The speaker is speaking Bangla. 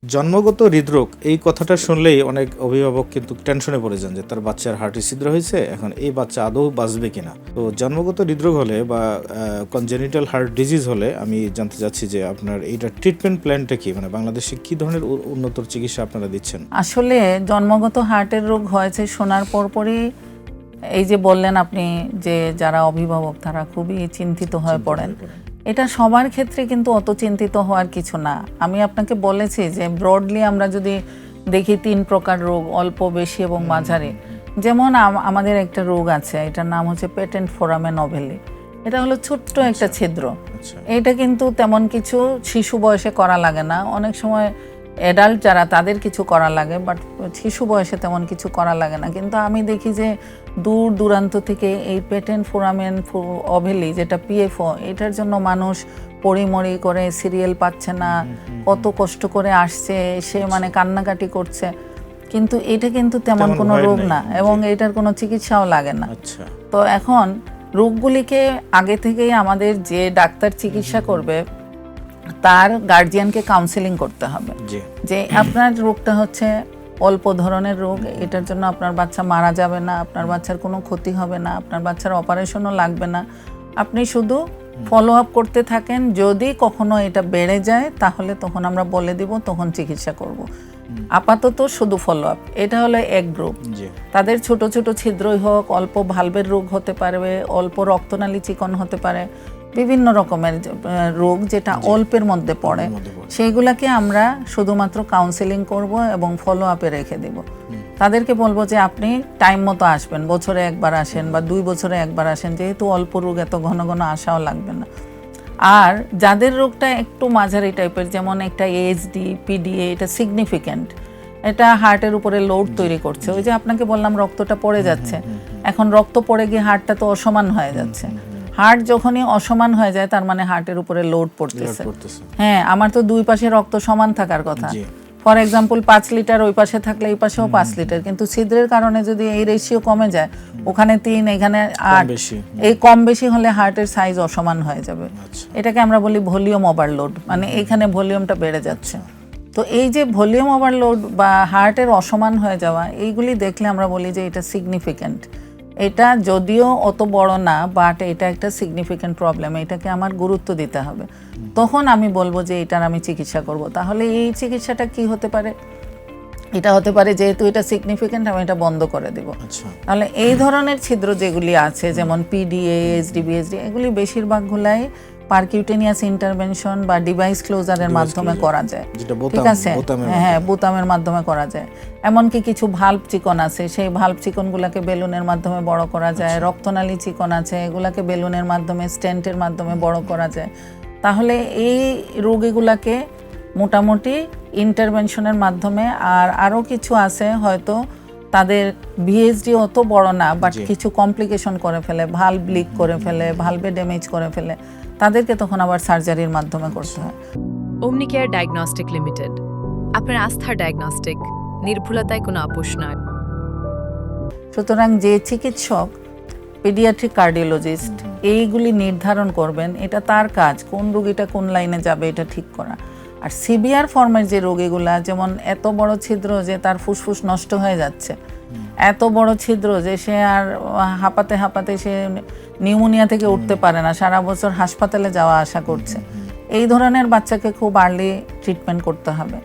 জন্মগত হৃদরোগ এই কথাটা শুনলেই অনেক অভিভাবক কিন্তু টেনশনে পড়ে যান যে তার বাচ্চার হার্টে ছিদ্র হয়েছে, এখন এই বাচ্চা আদৌ বাঁচবে কিনা। তো জন্মগত হৃদরোগ হলে বা কনজেনিটাল হার্ট ডিজিজ হলে আমি জানতে চাচ্ছি যে আপনার এইটার ট্রিটমেন্ট প্ল্যানটা কি, মানে বাংলাদেশে কি ধরনের উন্নত চিকিৎসা আপনারা দিচ্ছেন? আসলে জন্মগত হার্টের রোগ হয়েছে শোনার পরপরই এই যে বললেন আপনি যে যারা অভিভাবক তারা খুবই চিন্তিত হয়ে পড়েন। এটা সবার ক্ষেত্রে কিন্তু অত চিন্তিত হওয়ার কিছু না। আমি আপনাকে বলেছি যে ব্রডলি আমরা যদি দেখি 3 প্রকার রোগ, অল্প, বেশি এবং মাঝারি। যেমন আমাদের একটা রোগ আছে, এটার নাম হচ্ছে পেটেন্ট ফোরামেন ওভেলি। এটা হলো ছোট্ট একটা ছিদ্র। এটা কিন্তু তেমন কিছু শিশু বয়সে করা লাগে না, অনেক সময় অ্যাডাল্ট যারা তাদের কিছু করা লাগে, বাট শিশু বয়সে তেমন কিছু করা লাগে না। কিন্তু আমি দেখি যে দূর দূরান্ত থেকে এই পেটেন্ট ফোরামেন ওভেলি যেটা পিএফও, এটার জন্য মানুষ পড়িমড়ি করে সিরিয়াল পাচ্ছে না, কত কষ্ট করে আসছে, সে মানে কান্নাকাটি করছে, কিন্তু এটা কিন্তু তেমন কোনো রোগ না এবং এটার কোনো চিকিৎসাও লাগে না। তো এখন রোগগুলিকে আগে থেকেই আমাদের যে ডাক্তার চিকিৎসা করবে তার গার্জিয়ানকে কাউন্সেলিং করতে হবে যে আপনার রোগটা হচ্ছে অল্প ধরনের রোগ, এটার জন্য আপনার বাচ্চা মারা যাবে না, আপনার বাচ্চার কোনো ক্ষতি হবে না, আপনার বাচ্চার অপারেশনও লাগবে না, আপনি শুধু ফলো আপ করতে থাকেন। যদি কখনো এটা বেড়ে যায় তাহলে তখন আমরা বলে দিব, তখন চিকিৎসা করব। আপাতত শুধু ফলো আপ। এটা হলো এক গ্রুপ। তাদের ছোট ছোট ছিদ্রই হোক, অল্প ভালভের রোগ হতে পারবে, অল্প রক্তনালী চিকন হতে পারে, বিভিন্ন রকমের রোগ যেটা অল্পের মধ্যে পড়ে, সেইগুলাকে আমরা শুধুমাত্র কাউন্সেলিং করব এবং ফলো আপে রেখে দেব। তাদেরকে বলবো যে আপনি টাইম মতো আসবেন, বছরে একবার আসেন বা 2 বছরে একবার আসেন, যেহেতু অল্প রোগ এত ঘন ঘন আসাও লাগবে না। আর যাদের রোগটা একটু মাঝারি টাইপের, যেমন একটা এএসডি, পিডিএ, এটা সিগনিফিক্যান্ট, এটা হার্টের উপরে লোড তৈরি করছে। ওই যে আপনাকে বললাম রক্তটা পড়ে যাচ্ছে, এখন রক্ত পড়ে গিয়ে হার্টটা তো অসমান হয়ে যাচ্ছে। হার্ট যখনই অসমান হয়ে যায় তার মানে হার্টের উপরে লোড পড়তেছে। হ্যাঁ, আমার তো 2 পাশে রক্ত সমান থাকার কথা। ফর এক্সাম্পল 5 লিটার ওই পাশে থাকলে এই পাশেও 5 লিটার, কিন্তু ছিদ্রের কারণে যদি এই রেশিও কমে যায়, ওখানে 3 এখানে 8, এই কম বেশি হলে হার্টের সাইজ অসমান হয়ে যাবে। এটাকে আমরা বলি ভলিউম ওভারলোড, মানে এখানে ভলিউমটা বেড়ে যাচ্ছে। তো এই যে ভলিউম ওভারলোড বা হার্টের অসমান হয়ে যাওয়া, এইগুলি দেখলে আমরা বলি যে এটা সিগনিফিক্যান্ট। এটা যদিও অত বড় না, বাট এটা একটা সিগনিফিক্যান্ট প্রবলেম, এটাকে আমার গুরুত্ব দিতে হবে। তখন আমি বলবো যে এটার আমি চিকিৎসা করব। তাহলে এই চিকিৎসাটা কি হতে পারে? এটা হতে পারে যেহেতু এটা সিগনিফিক্যান্ট, আমি এটা বন্ধ করে দেব। তাহলে এই ধরনের ছিদ্র যেগুলি আছে, যেমন পিডিএ, এসডি, বিএসডি, এগুলি বেশিরভাগগুলাই পারকিউটেনিয়াস ইন্টারভেনশন বা ডিভাইস ক্লোজারের মাধ্যমে করা যায়। ঠিক আছে, হ্যাঁ, বোতামের মাধ্যমে করা যায়। এমনকি কিছু ভাল্ব চিকন আছে, সেই ভাল্ব চিকনগুলোকে বেলুনের মাধ্যমে বড় করা যায়। রক্তনালী চিকন আছে, এগুলাকে বেলুনের মাধ্যমে, স্টেন্টের মাধ্যমে বড় করা যায়। তাহলে এই রোগীগুলাকে মোটামুটি ইন্টারভেনশনের মাধ্যমে, আর আরও কিছু আছে হয়তো তাদের বিএসডি অত বড় না, বাট কিছু কমপ্লিকেশন করে ফেলে, ভাল্ব লিক করে ফেলে, ভাল্বে ড্যামেজ করে ফেলে, তাদেরকে তখন আবার সার্জারির মাধ্যমে করতে হয়। ওমনিকেয়ার ডায়াগনস্টিক লিমিটেড, আপনার আস্থার ডায়াগনস্টিক, নির্ভুলতায় কোনো আপোষ নয়। সুতরাং যে চিকিৎসক, পেডিয়াট্রিক কার্ডিওলজিস্ট, এইগুলি নির্ধারণ করবেন, এটা তার কাজ, কোন রোগীটা কোন লাইনে যাবে এটা ঠিক করা। আর সিভিয়ার ফর্মের যে রোগীগুলা, যেমন এত বড় ছিদ্র যে তার ফুসফুস নষ্ট হয়ে যাচ্ছে, এত বড় ছিদ্র যে সে আর হাঁপাতে হাঁপাতে সে নিউমোনিয়া থেকে উঠতে পারে না, সারা বছর হাসপাতালে যাওয়া আসা করছে, এই ধরনের বাচ্চাকে খুব আর্লি ট্রিটমেন্ট করতে হবে।